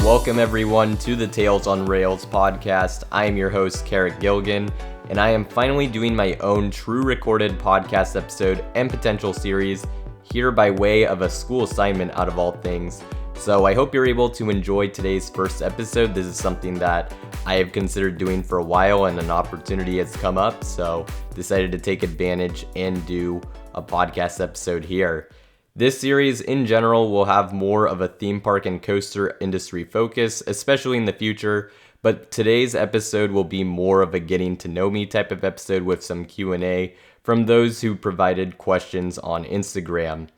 Welcome everyone to the Tales on Rails podcast. I am your host, Carrick Gilgan, and I am finally doing my own true recorded podcast episode and potential series here by way of a school assignment out of all things. So I hope you're able to enjoy today's first episode. This is something that I have considered doing for a while and an opportunity has come up, so decided to take advantage and do a podcast episode here. This series in general will have more of a theme park and coaster industry focus, especially in the future, but today's episode will be more of a getting to know me type of episode with some Q&A from those who provided questions on Instagram.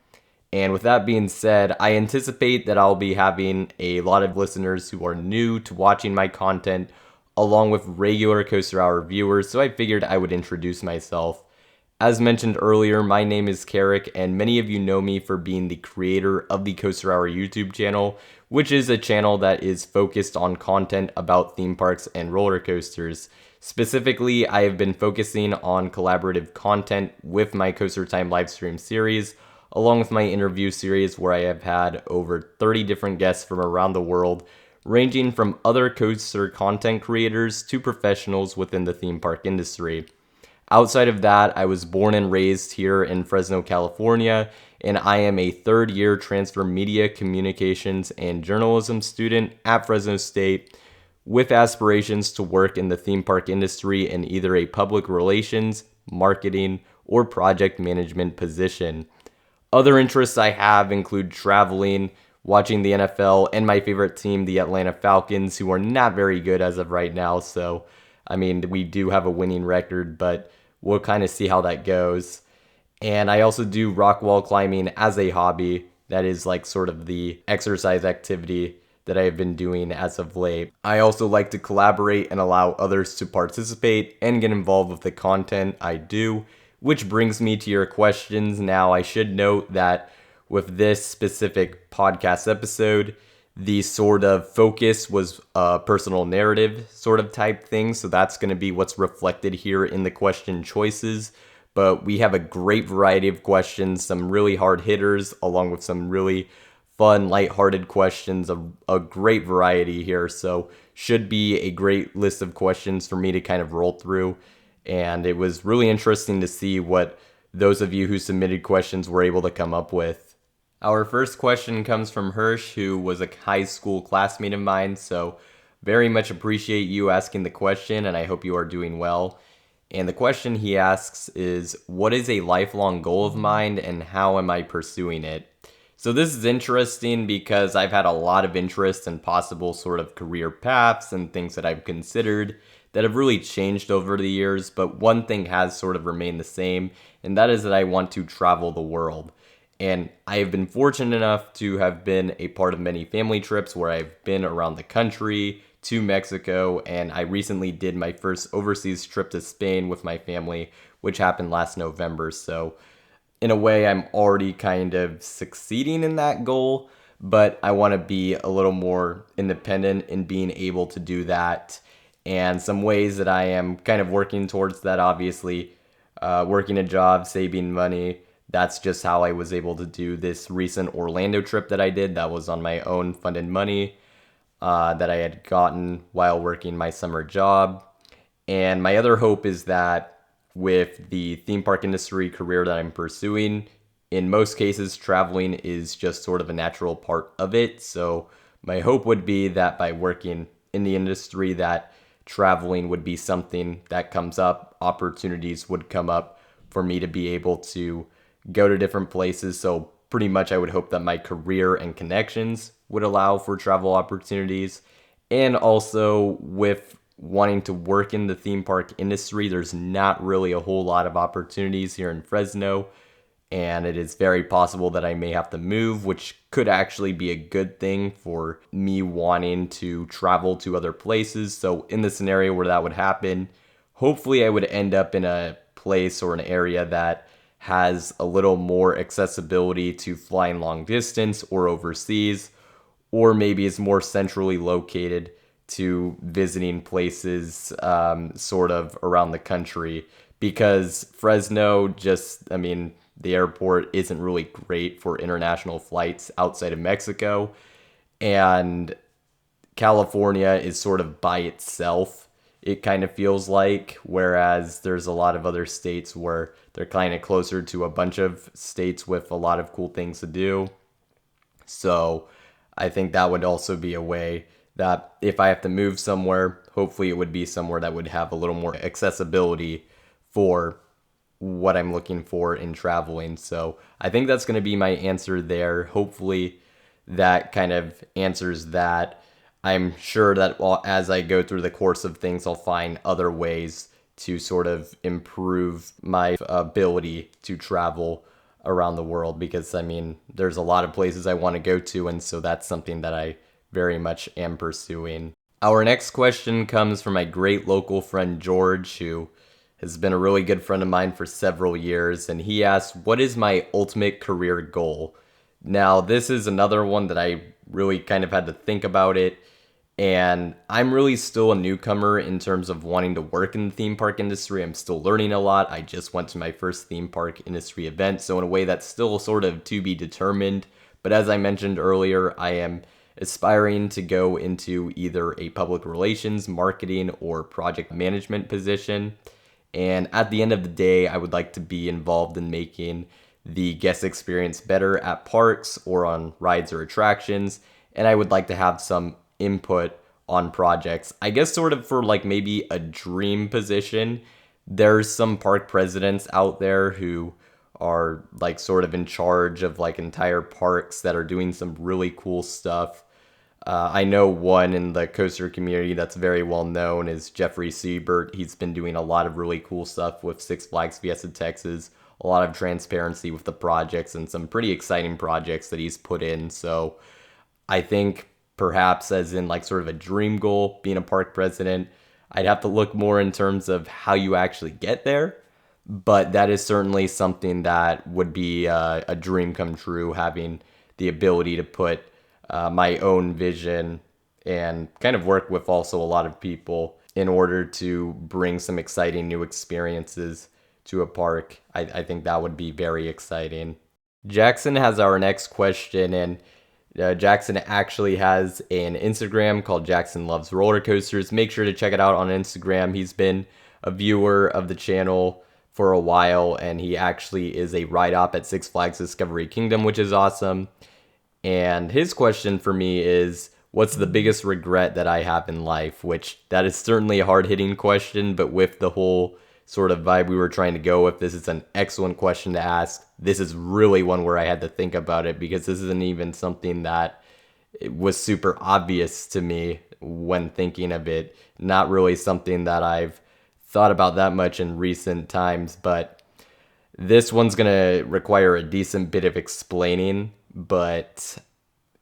And with that being said, I anticipate that I'll be having a lot of listeners who are new to watching my content, along with regular Coaster Hour viewers, so I figured I would introduce myself. As mentioned earlier, my name is Carrick, and many of you know me for being the creator of the Coaster Hour YouTube channel, which is a channel that is focused on content about theme parks and roller coasters. Specifically, I have been focusing on collaborative content with my Coaster Time livestream series, along with my interview series where I have had over 30 different guests from around the world, ranging from other coaster content creators to professionals within the theme park industry. Outside of that, I was born and raised here in Fresno, California, and I am a third-year transfer media communications and journalism student at Fresno State with aspirations to work in the theme park industry in either a public relations, marketing, or project management position. Other interests I have include traveling, watching the NFL, and my favorite team, the Atlanta Falcons, who are not very good as of right now. So, we do have a winning record, but we'll kind of see how that goes. And I also do rock wall climbing as a hobby. That is like sort of the exercise activity that I have been doing as of late. I also like to collaborate and allow others to participate and get involved with the content I do, which brings me to your questions. Now, I should note that with this specific podcast episode, the sort of focus was a personal narrative sort of type thing. So that's going to be what's reflected here in the question choices. But we have a great variety of questions, some really hard hitters, along with some really fun, lighthearted questions, a great variety here. So should be a great list of questions for me to kind of roll through. And it was really interesting to see what those of you who submitted questions were able to come up with. Our first question comes from Hirsch, who was a high school classmate of mine, so very much appreciate you asking the question, and I hope you are doing well. And the question he asks is, what is a lifelong goal of mine, and how am I pursuing it? So this is interesting because I've had a lot of interest in possible sort of career paths and things that I've considered that have really changed over the years, but one thing has sort of remained the same, and that is that I want to travel the world. And I have been fortunate enough to have been a part of many family trips where I've been around the country to Mexico, and I recently did my first overseas trip to Spain with my family, which happened last November. So in a way, I'm already kind of succeeding in that goal, but I want to be a little more independent in being able to do that. And some ways that I am kind of working towards that, obviously, working a job, saving money. That's just how I was able to do this recent Orlando trip that I did. That was on my own funded money that I had gotten while working my summer job. And my other hope is that with the theme park industry career that I'm pursuing, in most cases, traveling is just sort of a natural part of it. So my hope would be that by working in the industry, that traveling would be something that comes up, opportunities would come up for me to be able to go to different places. So pretty much I would hope that my career and connections would allow for travel opportunities. And also with wanting to work in the theme park industry, there's not really a whole lot of opportunities here in Fresno. And it is very possible that I may have to move, which could actually be a good thing for me wanting to travel to other places. So in the scenario where that would happen, hopefully I would end up in a place or an area that has a little more accessibility to flying long distance or overseas, or maybe is more centrally located to visiting places sort of around the country. Because Fresno the airport isn't really great for international flights outside of Mexico. And California is sort of by itself, it kind of feels like, whereas there's a lot of other states where they're kind of closer to a bunch of states with a lot of cool things to do. So I think that would also be a way that if I have to move somewhere, hopefully it would be somewhere that would have a little more accessibility for what I'm looking for in traveling. So I think that's going to be my answer there. Hopefully that kind of answers that. I'm sure that as I go through the course of things, I'll find other ways to sort of improve my ability to travel around the world, because I mean, there's a lot of places I want to go to, and so that's something that I very much am pursuing. Our next question comes from my great local friend George, who has been a really good friend of mine for several years, and he asks, "What is my ultimate career goal?" Now, this is another one that I really kind of had to think about it, and I'm really still a newcomer in terms of wanting to work in the theme park industry. I'm still learning a lot. I just went to my first theme park industry event, so in a way that's still sort of to be determined. But as I mentioned earlier, I am aspiring to go into either a public relations, marketing, or project management position. And at the end of the day, I would like to be involved in making the guest experience better at parks or on rides or attractions. And I would like to have some input on projects. I guess sort of for like maybe a dream position. There's some park presidents out there who are like sort of in charge of like entire parks that are doing some really cool stuff. I know one in the coaster community that's very well known is Jeffrey Siebert. He's been doing a lot of really cool stuff with Six Flags Fiesta Texas, a lot of transparency with the projects, and some pretty exciting projects that he's put in. So I think perhaps as in like sort of a dream goal, being a park president, I'd have to look more in terms of how you actually get there. But that is certainly something that would be a dream come true, having the ability to put my own vision and kind of work with also a lot of people in order to bring some exciting new experiences to a park. I think that would be very exciting. Jackson has our next question, and Jackson actually has an Instagram called Jackson Loves Roller Coasters. Make sure to check it out on Instagram. He's been a viewer of the channel for a while, and he actually is a ride op at Six Flags Discovery Kingdom, which is awesome. And his question for me is, what's the biggest regret that I have in life? Which that is certainly a hard-hitting question, but with the whole sort of vibe we were trying to go with, this is an excellent question to ask. This is really one where I had to think about it, because this isn't even something that it was super obvious to me when thinking of it. Not really something that I've thought about that much in recent times, but this one's gonna require a decent bit of explaining.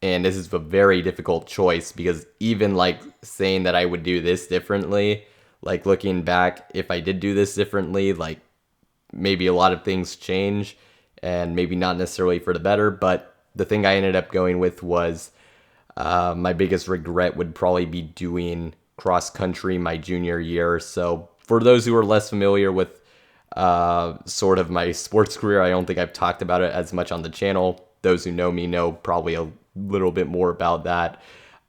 And this is a very difficult choice, because even like saying that I would do this differently, like looking back, if I did do this differently, like maybe a lot of things change, and maybe not necessarily for the better. But the thing I ended up going with was my biggest regret would probably be doing cross country my junior year. So for those who are less familiar with sort of my sports career, I don't think I've talked about it as much on the channel. Those who know me know probably a little bit more about that.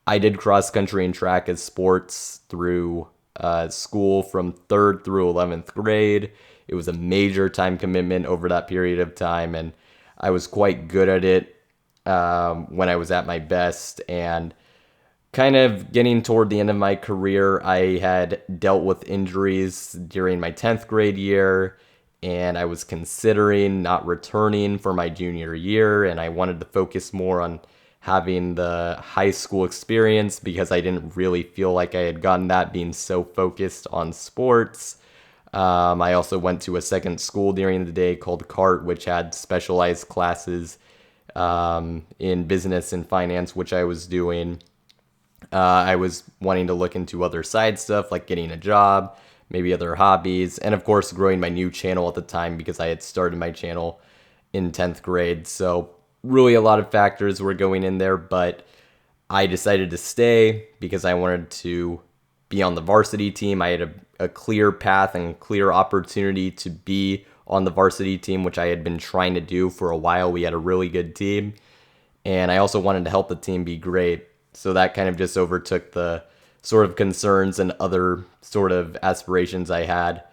I did cross country and track as sports through school from 3rd through 11th grade. It was a major time commitment over that period of time, and I was quite good at it when I was at my best. And kind of getting toward the end of my career, I had dealt with injuries during my 10th grade year, and I was considering not returning for my junior year, and I wanted to focus more on having the high school experience, because I didn't really feel like I had gotten that, being so focused on sports. I also went to a second school during the day called CART, which had specialized classes in business and finance, which I was doing. I was wanting to look into other side stuff, like getting a job, maybe other hobbies, and of course growing my new channel at the time, because I had started my channel in 10th grade. So really a lot of factors were going in there, but I decided to stay because I wanted to be on the varsity team. I had a clear path and clear opportunity to be on the varsity team, which I had been trying to do for a while. We had a really good team, and I also wanted to help the team be great. So that kind of just overtook the sort of concerns and other sort of aspirations I had.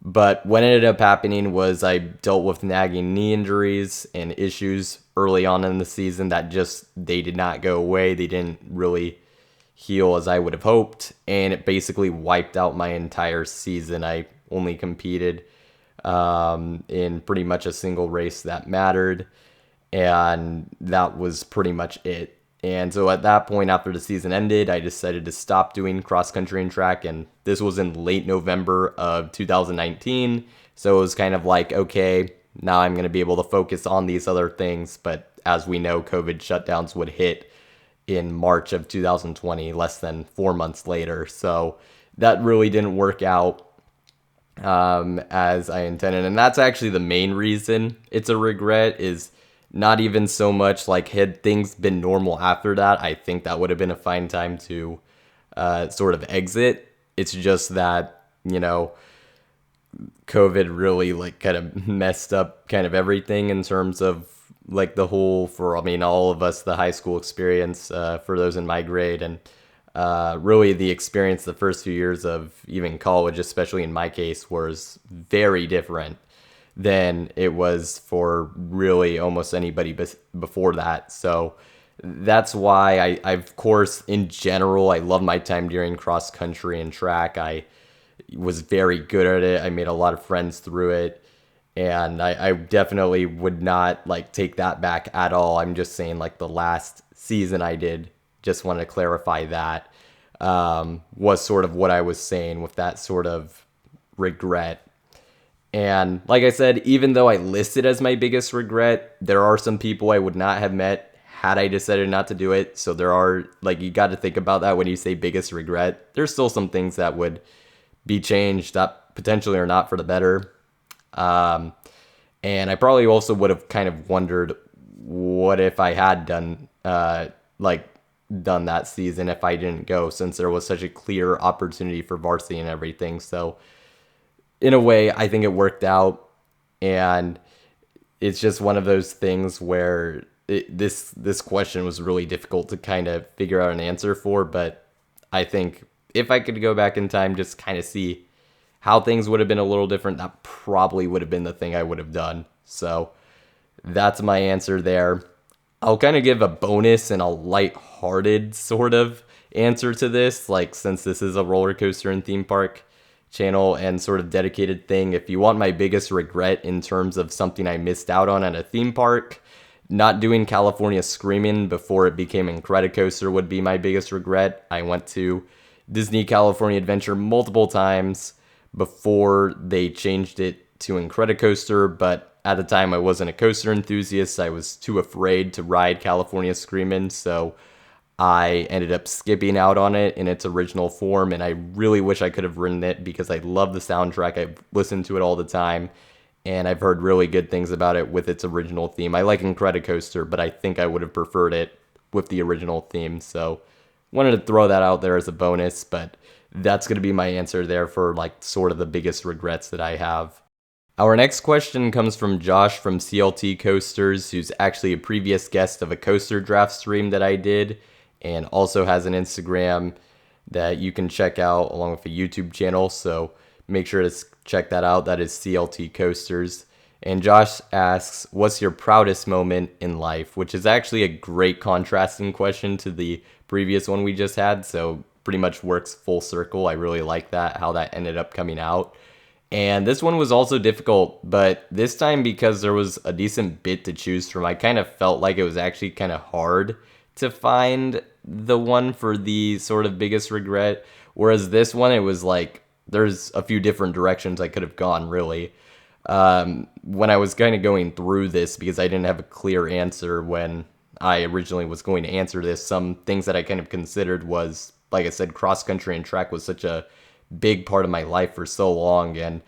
But what ended up happening was I dealt with nagging knee injuries and issues early on in the season that just they did not go away. They didn't really heal as I would have hoped, and it basically wiped out my entire season. I only competed in pretty much a single race that mattered, and that was pretty much it. And so at that point, after the season ended, I decided to stop doing cross country and track, and this was in late November of 2019. So it was kind of like, okay, now I'm going to be able to focus on these other things. But as we know, COVID shutdowns would hit in March of 2020, less than 4 months later. So that really didn't work out as I intended. And that's actually the main reason it's a regret, is not even so much like had things been normal after that, I think that would have been a fine time to sort of exit. It's just that, COVID really like kind of messed up kind of everything in terms of like the whole, for I mean all of us, the high school experience for those in my grade, and really the experience the first few years of even college, especially in my case, was very different than it was for really almost anybody before that. So that's why I of course, in general, I love my time during cross country and track. I was very good at it. I made a lot of friends through it. And I definitely would not like take that back at all. I'm just saying like the last season I did, just want to clarify that, was sort of what I was saying with that sort of regret. And like I said, even though I listed as my biggest regret, there are some people I would not have met had I decided not to do it. So there are, like, you got to think about that when you say biggest regret. There's still some things that would be changed that potentially are not for the better. And I probably also would have kind of wondered what if I had done that season if I didn't go, since there was such a clear opportunity for varsity and everything. So in a way, I think it worked out, and it's just one of those things where this question was really difficult to kind of figure out an answer for. But I think if I could go back in time, just kind of see how things would have been a little different, that probably would have been the thing I would have done. So that's my answer there. I'll kind of give a bonus and a light-hearted sort of answer to this, like, since this is a roller coaster and theme park channel and sort of dedicated thing. If you want my biggest regret in terms of something I missed out on at a theme park, not doing California Screamin' before it became Incredicoaster would be my biggest regret. I went to Disney California Adventure multiple times before they changed it to Incredicoaster, but at the time I wasn't a coaster enthusiast. I was too afraid to ride California Screamin', so I ended up skipping out on it in its original form, and I really wish I could have ridden it because I love the soundtrack. I've listened to it all the time, and I've heard really good things about it with its original theme. I like Incredicoaster, but I think I would have preferred it with the original theme, so wanted to throw that out there as a bonus. But that's going to be my answer there for like sort of the biggest regrets that I have. Our next question comes from Josh from CLT Coasters, who's actually a previous guest of a coaster draft stream that I did, and also has an Instagram that you can check out along with a YouTube channel. So make sure to check that out. That is CLT Coasters. And Josh asks, what's your proudest moment in life? Which is actually a great contrasting question to the previous one we just had. So pretty much works full circle. I really like that, how that ended up coming out. And this one was also difficult, but this time because there was a decent bit to choose from, I kind of felt like it was actually kind of hard to find the one for the sort of biggest regret. Whereas this one, it was like, there's a few different directions I could have gone, really. When I was kind of going through this, because I didn't have a clear answer when I originally was going to answer this, some things that I kind of considered was, like I said, cross country and track was such a big part of my life for so long, and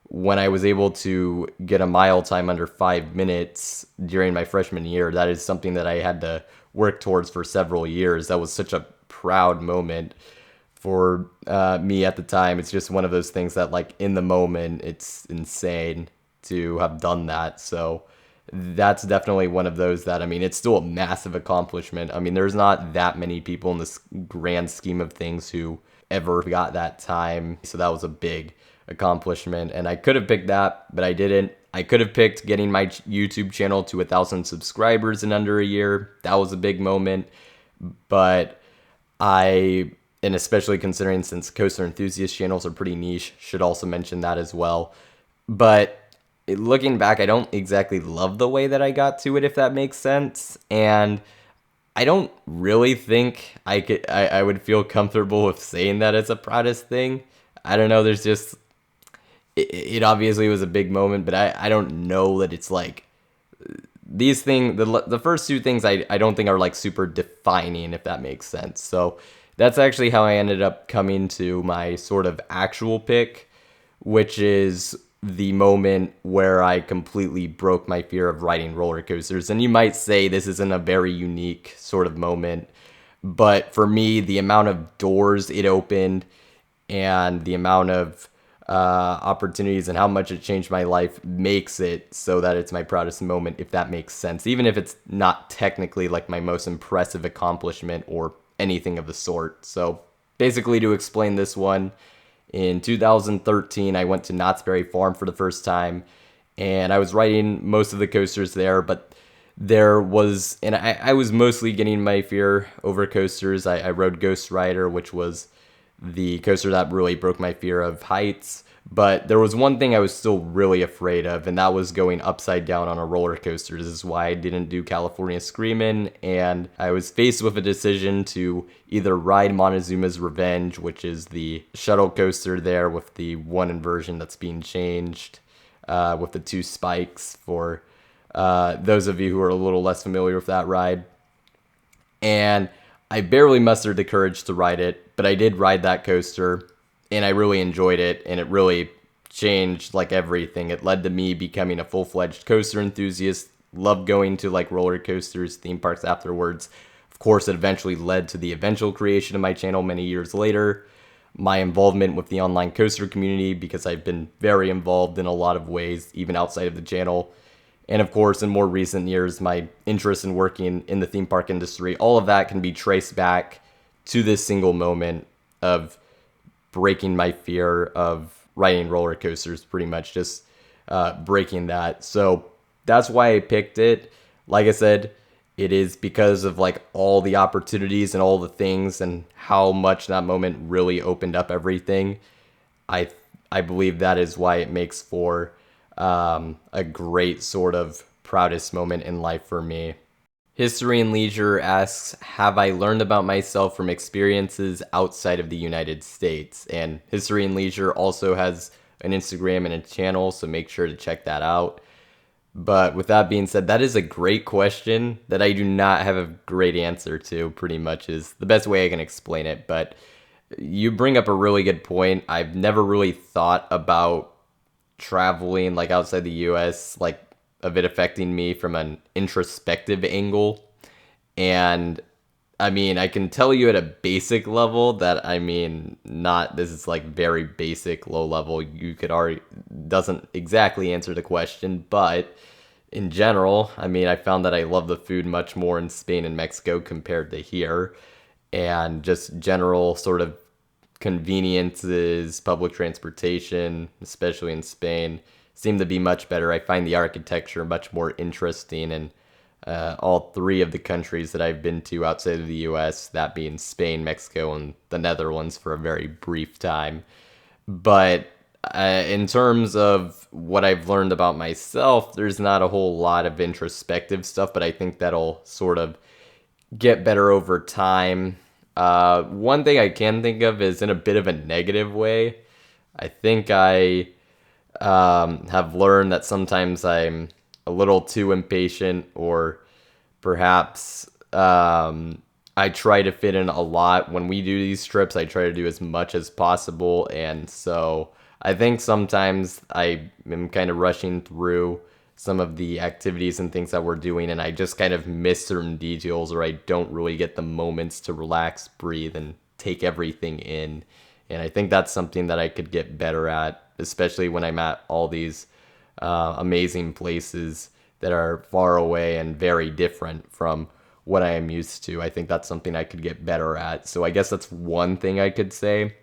when I was able to get a mile time under 5 minutes during my freshman year, that is something that I had to work towards for several years. That was such a proud moment for me at the time. It's just one of those things that, like, in the moment, it's insane to have done that. So that's definitely one of those that, I mean, it's still a massive accomplishment. I mean, there's not that many people in this grand scheme of things who ever got that time. So that was a big accomplishment. And I could have picked that, but I didn't. I could have picked getting my YouTube channel to 1,000 subscribers in under a year. That was a big moment. But and especially considering since coaster enthusiast channels are pretty niche, should also mention that as well. But looking back, I don't exactly love the way that I got to it, if that makes sense. And I don't really think I would feel comfortable with saying that it's a proudest thing. I don't know, there's just, it obviously was a big moment, but I don't know that it's like, these things, the first two things I don't think are like super defining, if that makes sense. So that's actually how I ended up coming to my sort of actual pick, which is the moment where I completely broke my fear of riding roller coasters. And you might say this isn't a very unique sort of moment, but for me, the amount of doors it opened and the amount of opportunities and how much it changed my life makes it so that it's my proudest moment, if that makes sense, even if it's not technically like my most impressive accomplishment or anything of the sort. So basically, to explain this one, in 2013, I went to Knott's Berry Farm for the first time, and I was riding most of the coasters there, but there was, and I was mostly getting my fear over coasters. I rode Ghost Rider, which was the coaster that really broke my fear of heights. But there was one thing I was still really afraid of, and that was going upside down on a roller coaster. This is why I didn't do California Screamin', and I was faced with a decision to either ride Montezuma's Revenge, which is the shuttle coaster there with the one inversion that's being changed, with the two spikes for those of you who are a little less familiar with that ride. And I barely mustered the courage to ride it, but I did ride that coaster, and I really enjoyed it, and it really changed like everything. It led to me becoming a full-fledged coaster enthusiast, loved going to like roller coasters, theme parks afterwards. Of course, it eventually led to the eventual creation of my channel many years later, my involvement with the online coaster community, because I've been very involved in a lot of ways, even outside of the channel. And of course, in more recent years, my interest in working in the theme park industry, all of that can be traced back to this single moment of breaking my fear of riding roller coasters, pretty much just breaking that. So that's why I picked it. Like I said, it is because of like all the opportunities and all the things and how much that moment really opened up everything. I believe that is why it makes for a great sort of proudest moment in life for me. History and Leisure asks, have I learned about myself from experiences outside of the United States? And History and Leisure also has an Instagram and a channel, so make sure to check that out. But with that being said, that is a great question that I do not have a great answer to, pretty much is the best way I can explain it. But you bring up a really good point. I've never really thought about traveling like outside the US, like of it affecting me from an introspective angle. And I mean, I can tell you at a basic level that, I mean, not, this is like very basic, low level. You could already, doesn't exactly answer the question, but in general, I mean, I found that I love the food much more in Spain and Mexico compared to here. And just general sort of conveniences, public transportation, especially in Spain, seem to be much better. I find the architecture much more interesting, and all three of the countries that I've been to outside of the US, that being Spain, Mexico, and the Netherlands for a very brief time. But in terms of what I've learned about myself, there's not a whole lot of introspective stuff, but I think that'll sort of get better over time. One thing I can think of is in a bit of a negative way. I think I have learned that sometimes I'm a little too impatient, or perhaps I try to fit in a lot. When we do these trips, I try to do as much as possible, and so I think sometimes I am kind of rushing through some of the activities and things that we're doing, and I just kind of miss certain details, or I don't really get the moments to relax, breathe, and take everything in. And I think that's something that I could get better at, especially when I'm at all these amazing places that are far away and very different from what I am used to. I think that's something I could get better at. So I guess that's one thing I could say.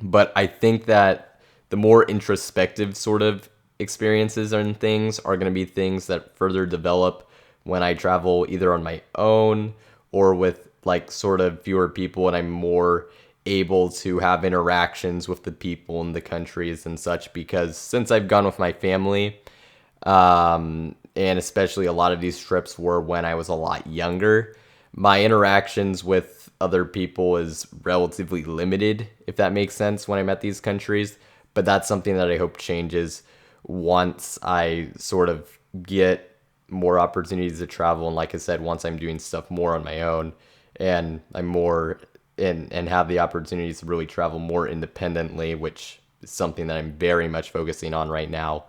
But I think that the more introspective sort of experiences and things are going to be things that further develop when I travel either on my own or with like sort of fewer people, and I'm more able to have interactions with the people in the countries and such. Because since I've gone with my family, and especially a lot of these trips were when I was a lot younger, my interactions with other people is relatively limited, if that makes sense, when I'm at these countries. But that's something that I hope changes once I sort of get more opportunities to travel. And like I said, once I'm doing stuff more on my own and I'm more and have the opportunities to really travel more independently, which is something that I'm very much focusing on right now,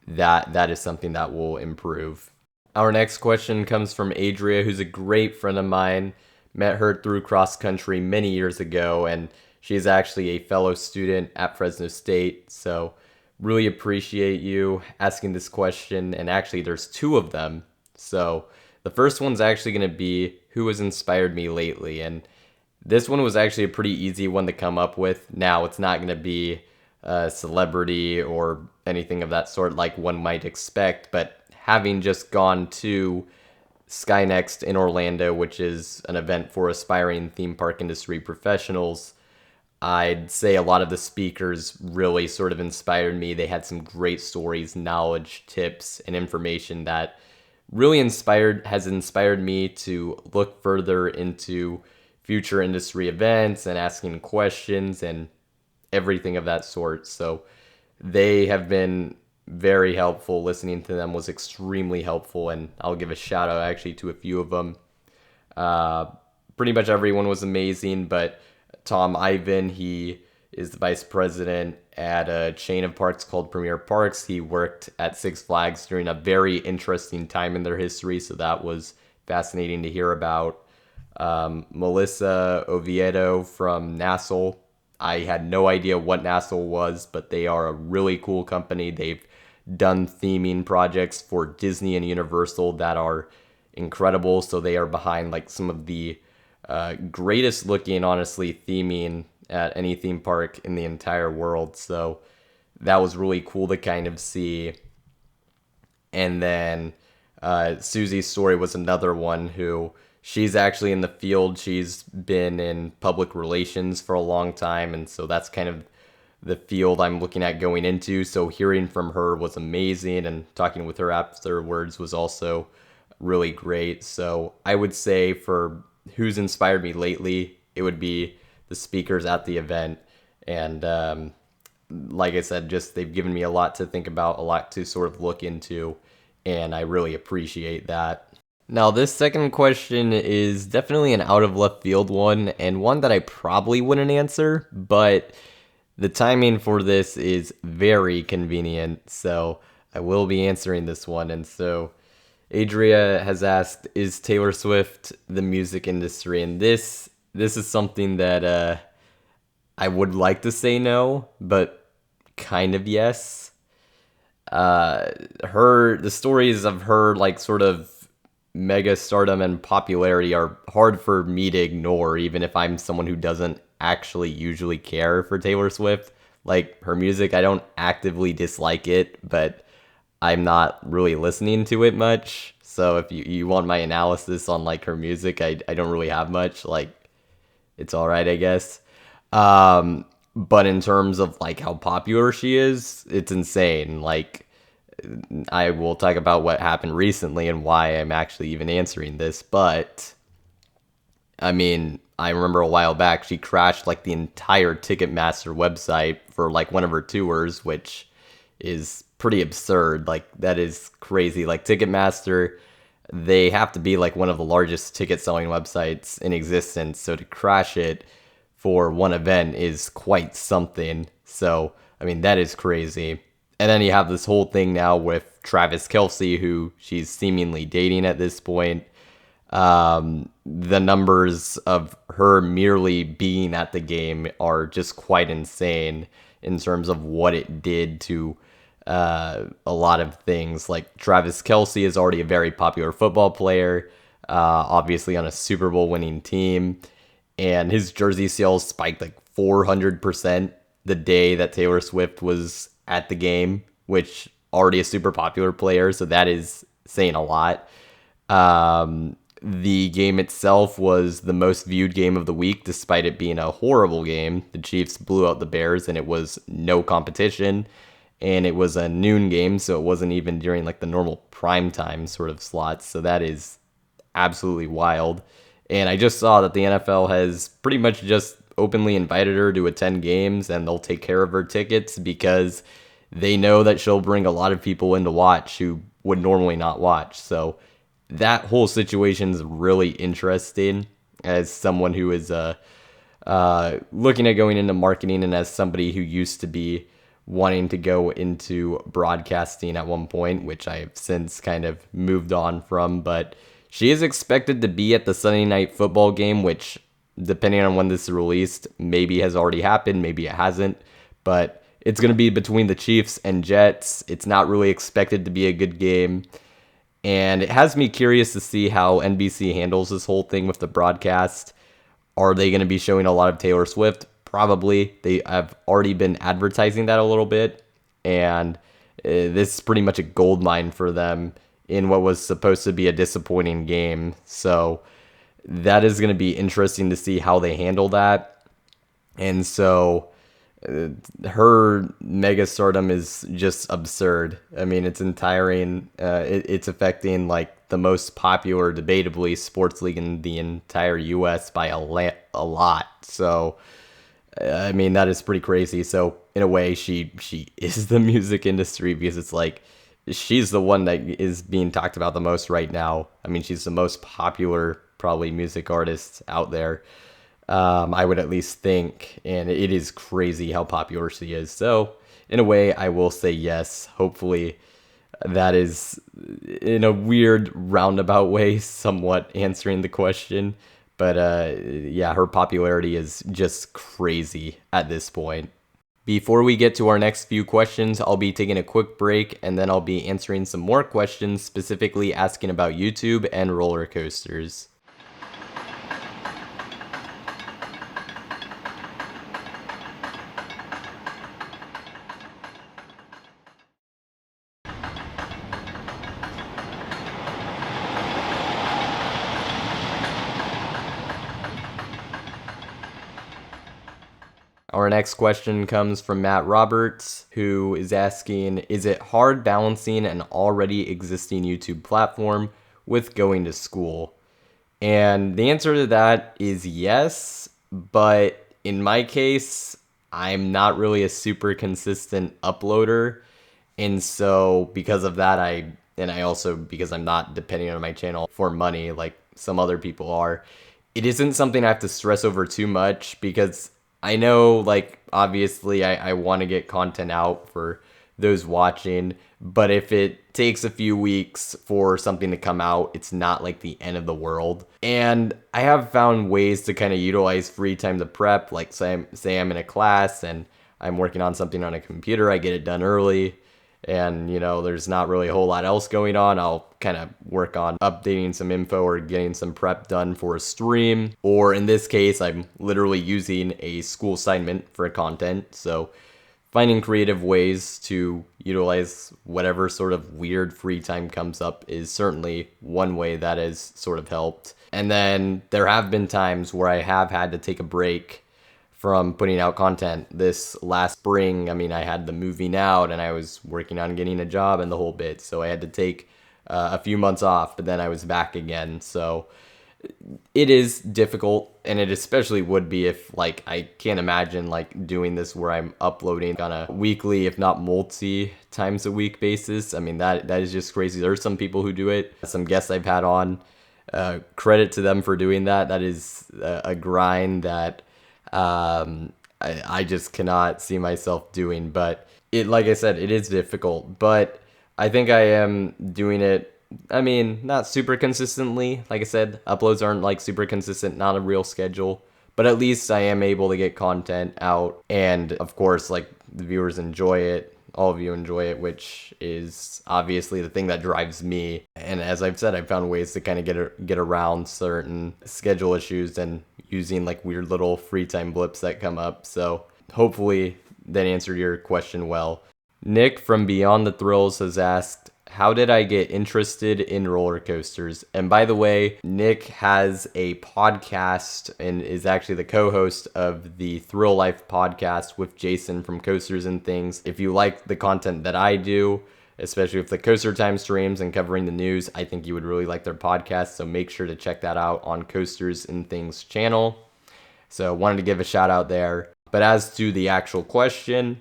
that is something that will improve. Our next question comes from Adria, who's a great friend of mine. Met her through cross country many years ago, and she's actually a fellow student at Fresno State. So really appreciate you asking this question. And actually, there's two of them. So the first one's actually going to be who has inspired me lately. And this one was actually a pretty easy one to come up with. Now, it's not going to be a celebrity or anything of that sort like one might expect, but having just gone to SkyNext in Orlando, which is an event for aspiring theme park industry professionals, I'd say a lot of the speakers really sort of inspired me. They had some great stories, knowledge, tips, and information that really has inspired me to look further into future industry events and asking questions and everything of that sort. So they have been very helpful. Listening to them was extremely helpful, and I'll give a shout out actually to a few of them. Pretty much everyone was amazing, but Tom Ivan, he is the vice president at a chain of parks called Premier Parks. He worked at Six Flags during a very interesting time in their history, so that was fascinating to hear about. Melissa Oviedo from Nassau. I had no idea what Nassau was, but they are a really cool company. They've done theming projects for Disney and Universal that are incredible. So they are behind like some of the greatest looking, honestly, theming at any theme park in the entire world. So that was really cool to kind of see. And then Susie's story was another one who she's actually in the field. She's been in public relations for a long time. And so that's kind of the field I'm looking at going into. So hearing from her was amazing, and talking with her afterwards was also really great. So I would say for who's inspired me lately, it would be the speakers at the event. And like I said, just they've given me a lot to think about, a lot to sort of look into, and I really appreciate that. Now, this second question is definitely an out of left field one, and one that I probably wouldn't answer, but the timing for this is very convenient, so I will be answering this one. And so Adria has asked, is Taylor Swift the music industry? And this is something that I would like to say no, but kind of yes. The stories of her like sort of mega stardom and popularity are hard for me to ignore, even if I'm someone who doesn't actually usually care for Taylor Swift. Like, her music, I don't actively dislike it, but I'm not really listening to it much. So if you want my analysis on like her music, I don't really have much. Like, it's all right, I guess. But in terms of like how popular she is, it's insane. Like, I will talk about what happened recently and why I'm actually even answering this. But I mean, I remember a while back she crashed like the entire Ticketmaster website for like one of her tours, which is pretty absurd. Like, that is crazy. Like, Ticketmaster, they have to be like one of the largest ticket selling websites in existence. So to crash it for one event is quite something. So, I mean, that is crazy. And then you have this whole thing now with Travis Kelce, who she's seemingly dating at this point. The numbers of her merely being at the game are just quite insane in terms of what it did to a lot of things. Like Travis Kelce is already a very popular football player, obviously on a Super Bowl winning team, and his jersey sales spiked like 400% the day that Taylor Swift was at the game, which already a super popular player, so that is saying a lot. The game itself was the most viewed game of the week, despite it being a horrible game. The Chiefs blew out the Bears, and it was no competition. And it was a noon game, so it wasn't even during like the normal prime time sort of slots. So that is absolutely wild. And I just saw that the NFL has pretty much just openly invited her to attend games, and they'll take care of her tickets because they know that she'll bring a lot of people in to watch who would normally not watch. So that whole situation is really interesting as someone who is looking at going into marketing, and as somebody who used to be wanting to go into broadcasting at one point, which I have since kind of moved on from. But she is expected to be at the Sunday Night Football game, which, depending on when this is released, maybe has already happened, maybe it hasn't. But it's going to be between the Chiefs and Jets. It's not really expected to be a good game. And it has me curious to see how NBC handles this whole thing with the broadcast. Are they going to be showing a lot of Taylor Swift? Probably. They have already been advertising that a little bit. And this is pretty much a gold mine for them in what was supposed to be a disappointing game. So that is going to be interesting to see how they handle that. And so her mega stardom is just absurd. I mean, it's it's affecting like the most popular, debatably, sports league in the entire U.S. by a lot. So, I mean, that is pretty crazy. So, in a way, she is the music industry, because it's like she's the one that is being talked about the most right now. I mean, she's the most popular, probably, music artist out there. I would at least think, and it is crazy how popular she is. So, in a way, I will say yes. Hopefully, that is, in a weird roundabout way, somewhat answering the question. But yeah, her popularity is just crazy at this point. Before we get to our next few questions, I'll be taking a quick break, and then I'll be answering some more questions, specifically asking about YouTube and roller coasters. Our next question comes from Matt Roberts, who is asking, is it hard balancing an already existing YouTube platform with going to school? And the answer to that is yes, but in my case, I'm not really a super consistent uploader. And so because of that, I also, because I'm not depending on my channel for money like some other people are, it isn't something I have to stress over too much, because I know, like, obviously I want to get content out for those watching, but if it takes a few weeks for something to come out, it's not like the end of the world. And I have found ways to kind of utilize free time to prep, like say I'm in a class and I'm working on something on a computer, I get it done early, and there's not really a whole lot else going on. I'll kind of work on updating some info or getting some prep done for a stream, or in this case I'm literally using a school assignment for content. So finding creative ways to utilize whatever sort of weird free time comes up is certainly one way that has sort of helped. And then there have been times where I have had to take a break from putting out content. This last spring, I mean, I had the moving out and I was working on getting a job and the whole bit. So I had to take a few months off, but then I was back again. So it is difficult, and it especially would be if, like, I can't imagine like doing this where I'm uploading on a weekly, if not multi times a week basis. I mean, that is just crazy. There are some people who do it. Some guests I've had on, credit to them for doing that. That is a grind that I just cannot see myself doing. But like I said, it is difficult, but I think I am doing it. I mean, not super consistently. Like I said, uploads aren't like super consistent, not a real schedule, but at least I am able to get content out. And of course, like, the viewers enjoy it. all of you enjoy it, which is obviously the thing that drives me. And as I've said, I've found ways to kind of get around certain schedule issues and using like weird little free time blips that come up. So hopefully that answered your question well. Nick from Beyond the Thrills has asked, how did I get interested in roller coasters? And by the way, Nick has a podcast and is actually the co-host of the Thrill Life podcast with Jason from Coasters and Things. If you like the content that I do, especially with the Coaster Time streams and covering the news, I think you would really like their podcast. So make sure to check that out on Coasters and Things channel. So wanted to give a shout out there. But as to the actual question,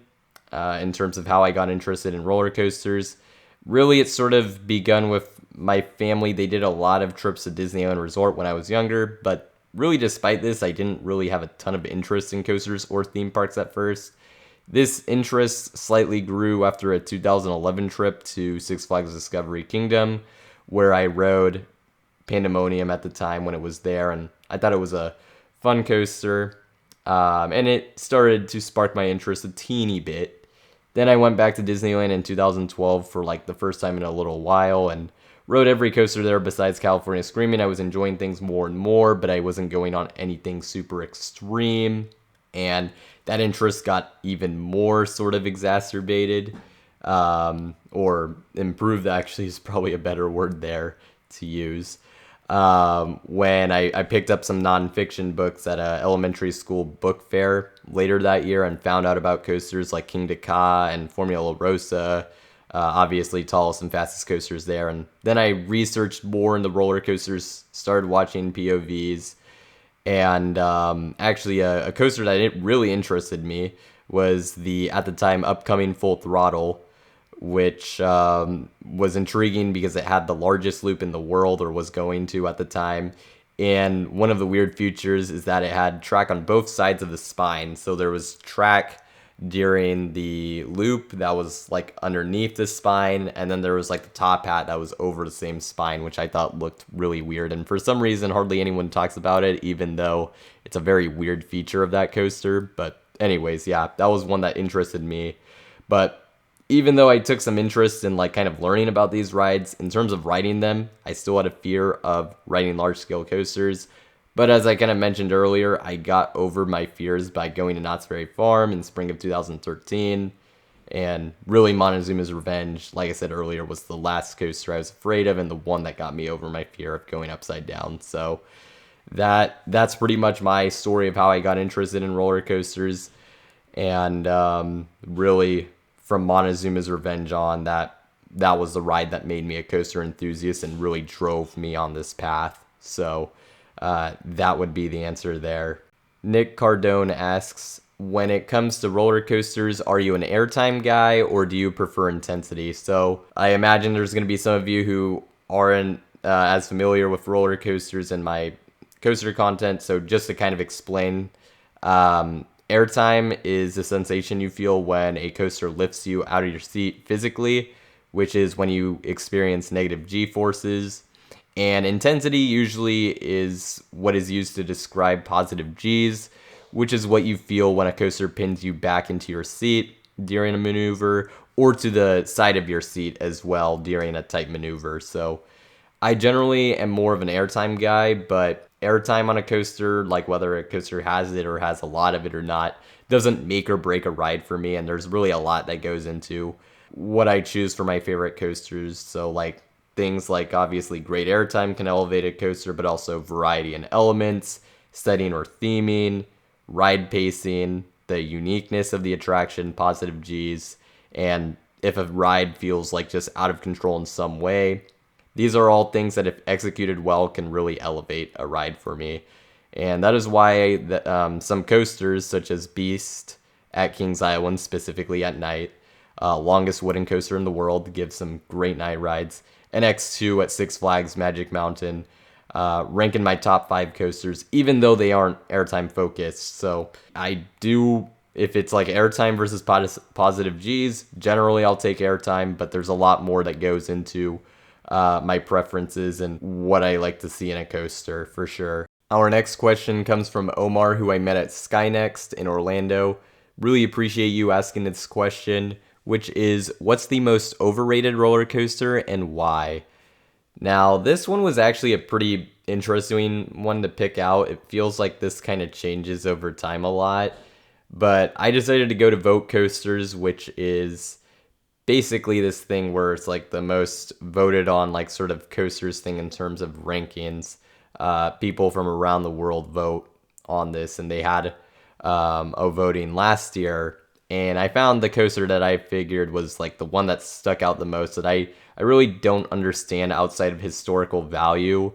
in terms of how I got interested in roller coasters, really, it's sort of begun with my family. They did a lot of trips to Disneyland Resort when I was younger, but really despite this, I didn't really have a ton of interest in coasters or theme parks at first. This interest slightly grew after a 2011 trip to Six Flags Discovery Kingdom, where I rode Pandemonium at the time when it was there, and I thought it was a fun coaster, and it started to spark my interest a teeny bit. Then I went back to Disneyland in 2012 for like the first time in a little while and rode every coaster there besides California Screaming. I was enjoying things more and more, but I wasn't going on anything super extreme. And that interest got even more sort of exacerbated, or improved actually is probably a better word there to use. When I picked up some nonfiction books at a elementary school book fair later that year and found out about coasters like King Ka and Formula Rosa, obviously tallest and fastest coasters there. And then I researched more into roller coasters, started watching POVs, and actually a coaster that really interested me was the, at the time, upcoming Full Throttle, which was intriguing because it had the largest loop in the world, or was going to at the time. And one of the weird features is that it had track on both sides of the spine. So there was track during the loop that was like underneath the spine, and then there was like the top hat that was over the same spine, which I thought looked really weird. And for some reason, hardly anyone talks about it, even though it's a very weird feature of that coaster. But anyways, yeah, that was one that interested me. But even though I took some interest in like kind of learning about these rides, in terms of riding them, I still had a fear of riding large scale coasters. But as I kind of mentioned earlier, I got over my fears by going to Knott's Berry Farm in spring of 2013. And really, Montezuma's Revenge, like I said earlier, was the last coaster I was afraid of and the one that got me over my fear of going upside down. So that's pretty much my story of how I got interested in roller coasters. And really, from Montezuma's Revenge on, that was the ride that made me a coaster enthusiast and really drove me on this path. So that would be the answer there. Nick Cardone asks, when it comes to roller coasters, are you an airtime guy or do you prefer intensity? So I imagine there's going to be some of you who aren't as familiar with roller coasters and my coaster content. So just to kind of explain, airtime is the sensation you feel when a coaster lifts you out of your seat physically, which is when you experience negative G-forces. And intensity usually is what is used to describe positive Gs, which is what you feel when a coaster pins you back into your seat during a maneuver, or to the side of your seat as well during a tight maneuver. So I generally am more of an airtime guy, but airtime on a coaster, like whether a coaster has it or has a lot of it or not, doesn't make or break a ride for me. And there's really a lot that goes into what I choose for my favorite coasters. So like things like obviously great airtime can elevate a coaster, but also variety and elements, setting or theming, ride pacing, the uniqueness of the attraction, positive Gs, and if a ride feels like just out of control in some way. These are all things that, if executed well, can really elevate a ride for me. And that is why some coasters, such as Beast at Kings Island, specifically at night, longest wooden coaster in the world, gives some great night rides, and X2 at Six Flags Magic Mountain, rank in my top 5 coasters, even though they aren't airtime focused. So I do, if it's like airtime versus positive Gs, generally I'll take airtime, but there's a lot more that goes into my preferences and what I like to see in a coaster, for sure. Our next question comes from Omar, who I met at Skynext in Orlando. Really appreciate you asking this question. which is what's the most overrated roller coaster and why? Now, this one was actually a pretty interesting one to pick out. It feels like this kind of changes over time a lot, but I decided to go to Vote Coasters, which is basically this thing where it's like the most voted on like sort of coasters thing in terms of rankings. People from around the world vote on this, and they had a voting last year, and I found the coaster that I figured was like the one that stuck out the most, that I really don't understand outside of historical value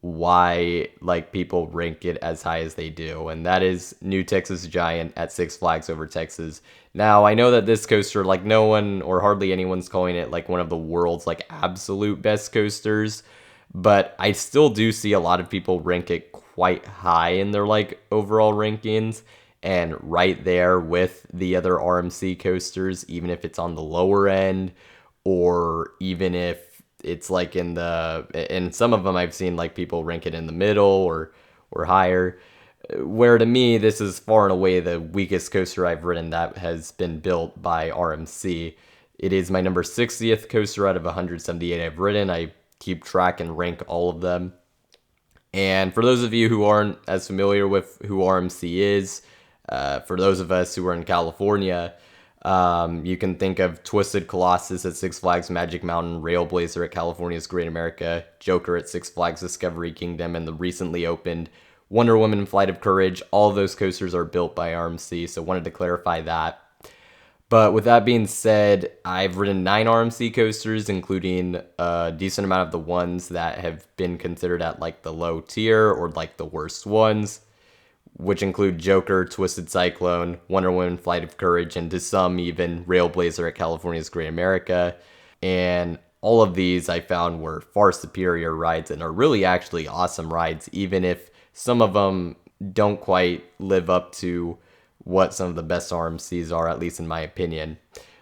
why like people rank it as high as they do, and that is New Texas Giant at Six Flags Over Texas. Now, I know that this coaster, like, no one or hardly anyone's calling it like one of the world's like absolute best coasters, but I still do see a lot of people rank it quite high in their like overall rankings, and right there with the other RMC coasters, even if it's on the lower end, or even if it's like in some of them I've seen like people rank it in the middle or higher, where to me this is far and away the weakest coaster I've ridden that has been built by RMC. It is my number 60th coaster out of 178 I've ridden. I keep track and rank all of them. And for those of you who aren't as familiar with who RMC is, for those of us who are in California, you can think of Twisted Colossus at Six Flags Magic Mountain, Railblazer at California's Great America, Joker at Six Flags Discovery Kingdom, and the recently opened Wonder Woman Flight of Courage. All of those coasters are built by RMC, so wanted to clarify that. But with that being said, I've ridden 9 RMC coasters, including a decent amount of the ones that have been considered at like the low tier or like the worst ones, which include Joker, Twisted Cyclone, Wonder Woman Flight of Courage, and to some even Railblazer at California's Great America. And all of these I found were far superior rides and are really actually awesome rides, even if some of them don't quite live up to what some of the best RMCs are, at least in my opinion.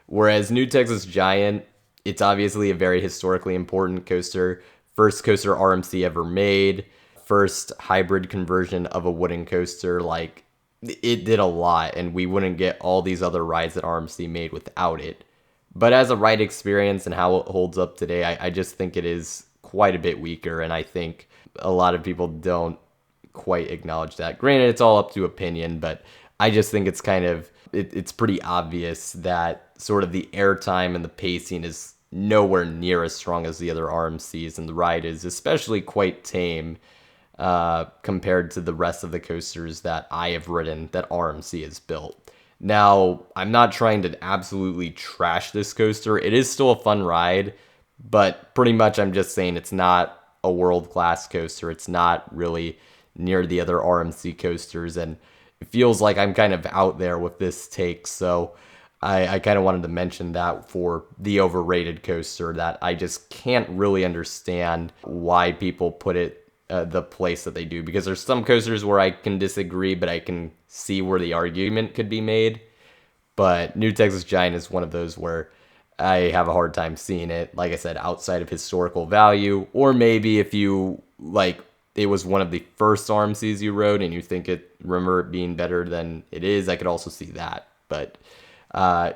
Whereas New Texas Giant, it's obviously a very historically important coaster. First coaster RMC ever made. First hybrid conversion of a wooden coaster. Like, it did a lot, and we wouldn't get all these other rides that RMC made without it. But as a ride experience and how it holds up today, I just think it is quite a bit weaker, and I think a lot of people don't quite acknowledge that. Granted, it's all up to opinion, but I just think it's kind of, it's pretty obvious that sort of the airtime and the pacing is nowhere near as strong as the other RMCs, and the ride is especially quite tame compared to the rest of the coasters that I have ridden that RMC has built. Now, I'm not trying to absolutely trash this coaster. It is still a fun ride, but pretty much I'm just saying it's not a world-class coaster. It's not really near the other RMC coasters, and it feels like I'm kind of out there with this take, so I kind of wanted to mention that for the overrated coaster, that I just can't really understand why people put it the place that they do, because there's some coasters where I can disagree, but I can see where the argument could be made. But New Texas Giant is one of those where I have a hard time seeing it, like I said, outside of historical value, or maybe if you like it was one of the first RMCs you rode and you think remember it being better than it is, I could also see that. But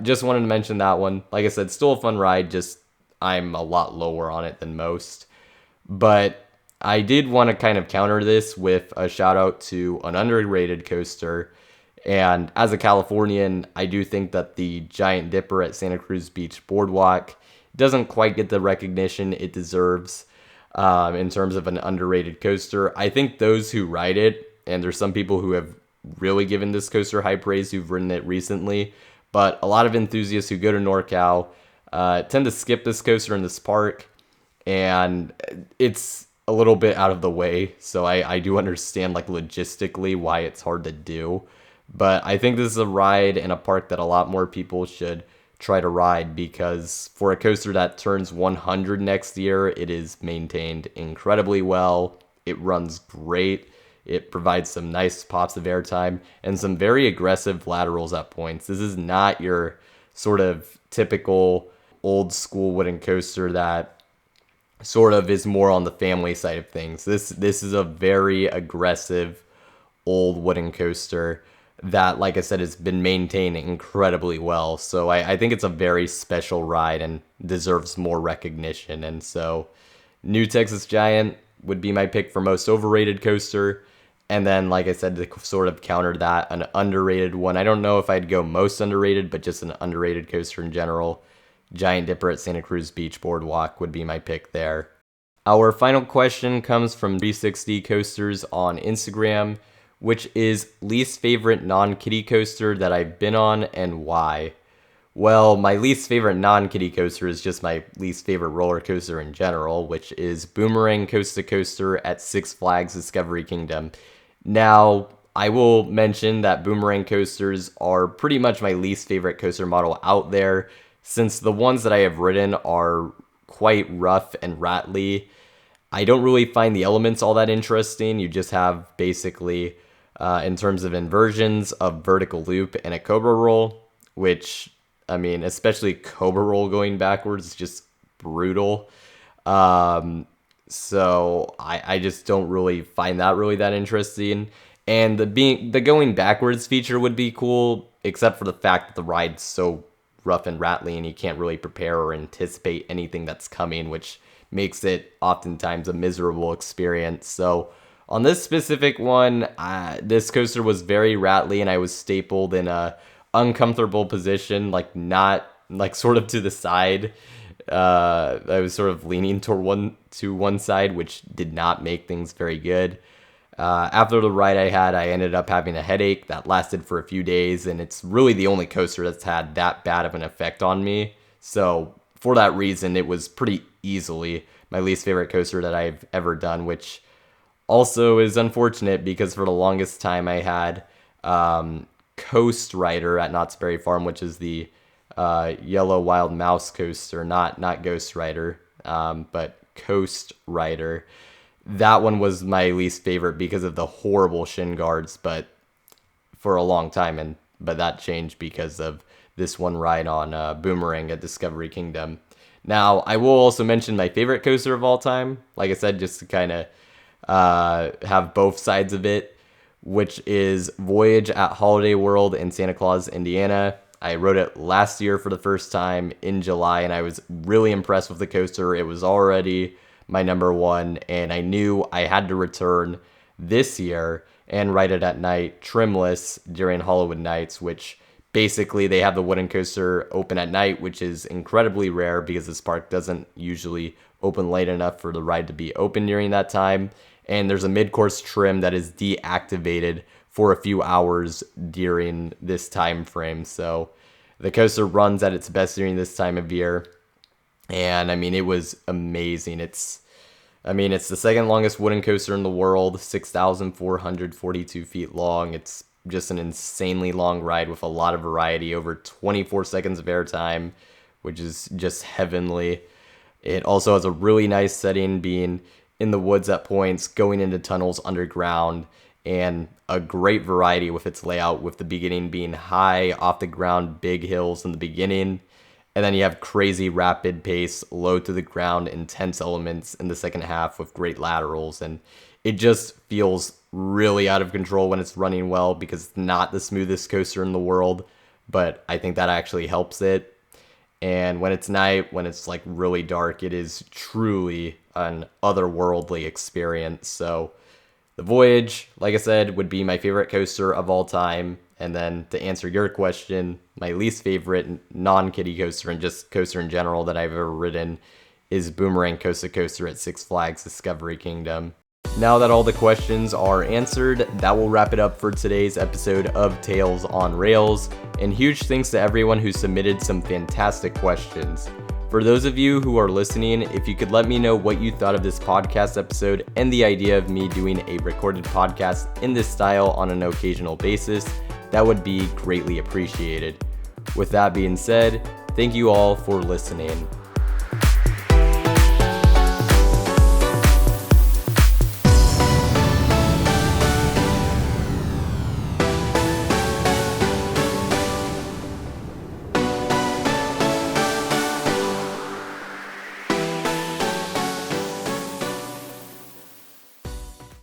just wanted to mention that one. Like I said, still a fun ride, just I'm a lot lower on it than most. But I did want to kind of counter this with a shout out to an underrated coaster. And as a Californian, I do think that the Giant Dipper at Santa Cruz Beach Boardwalk doesn't quite get the recognition it deserves in terms of an underrated coaster. I think those who ride it, and there's some people who have really given this coaster high praise who've ridden it recently, but a lot of enthusiasts who go to NorCal tend to skip this coaster in this park, and it's a little bit out of the way, so I do understand like logistically why it's hard to do. But I think this is a ride in a park that a lot more people should try to ride, because for a coaster that turns 100 next year, it is maintained incredibly well. It runs great. It provides some nice pops of airtime and some very aggressive laterals at points. This is not your sort of typical old school wooden coaster that sort of is more on the family side of things. This is a very aggressive old wooden coaster that, like I said, has been maintained incredibly well. So I think it's a very special ride and deserves more recognition. And so New Texas Giant would be my pick for most overrated coaster. And then, like I said, to sort of counter that, an underrated one. I don't know if I'd go most underrated, but just an underrated coaster in general. Giant Dipper at Santa Cruz Beach Boardwalk would be my pick there. Our final question comes from 360 Coasters on Instagram, which is least favorite non-kiddie coaster that I've been on and why. Well, my least favorite non-kiddie coaster is just my least favorite roller coaster in general, which is Boomerang Coast to Coaster at Six Flags Discovery Kingdom. Now, I will mention that Boomerang coasters are pretty much my least favorite coaster model out there, since the ones that I have ridden are quite rough and rattly. I don't really find the elements all that interesting. You just have basically, in terms of inversions, a vertical loop and a cobra roll, which, I mean, especially cobra roll going backwards is just brutal. So I just don't really find that really that interesting. And the going backwards feature would be cool, except for the fact that the ride's so rough and rattly and you can't really prepare or anticipate anything that's coming, which makes it oftentimes a miserable experience. So on this specific one, this coaster was very rattly and I was stapled in a uncomfortable position, like not like sort of to the side. I was sort of leaning to one side, which did not make things very good. After the ride I ended up having a headache that lasted for a few days, and it's really the only coaster that's had that bad of an effect on me. So for that reason, it was pretty easily my least favorite coaster that I've ever done, which also is unfortunate because for the longest time I had Coast Rider at Knott's Berry Farm, which is the Yellow Wild Mouse coaster, not Ghost Rider, but Coast Rider. That one was my least favorite because of the horrible shin guards, but for a long time, but that changed because of this one ride on Boomerang at Discovery Kingdom. Now, I will also mention my favorite coaster of all time, like I said, just to kind of have both sides of it, which is Voyage at Holiday World in Santa Claus, Indiana. I rode it last year for the first time in July, and I was really impressed with the coaster. It was already my number one, and I knew I had to return this year and ride it at night, trimless, during Halloween nights, which basically they have the wooden coaster open at night, which is incredibly rare because this park doesn't usually open late enough for the ride to be open during that time. And there's a mid-course trim that is deactivated for a few hours during this time frame. So the coaster runs at its best during this time of year. And I mean, it was amazing. It's the second longest wooden coaster in the world, 6,442 feet long. It's just an insanely long ride with a lot of variety, over 24 seconds of airtime, which is just heavenly. It also has a really nice setting, being in the woods at points, going into tunnels underground, and a great variety with its layout, with the beginning being high, off the ground, big hills in the beginning. And then you have crazy rapid pace, low to the ground, intense elements in the second half with great laterals. And it just feels really out of control when it's running well because it's not the smoothest coaster in the world. But I think that actually helps it. And when it's night, when it's like really dark, it is truly an otherworldly experience. So the Voyage, like I said, would be my favorite coaster of all time. And then to answer your question, my least favorite non-kiddie coaster and just coaster in general that I've ever ridden is Boomerang Coast to Coaster at Six Flags Discovery Kingdom. Now that all the questions are answered, that will wrap it up for today's episode of Tales on Rails. And huge thanks to everyone who submitted some fantastic questions. For those of you who are listening, if you could let me know what you thought of this podcast episode and the idea of me doing a recorded podcast in this style on an occasional basis, that would be greatly appreciated. With that being said, thank you all for listening.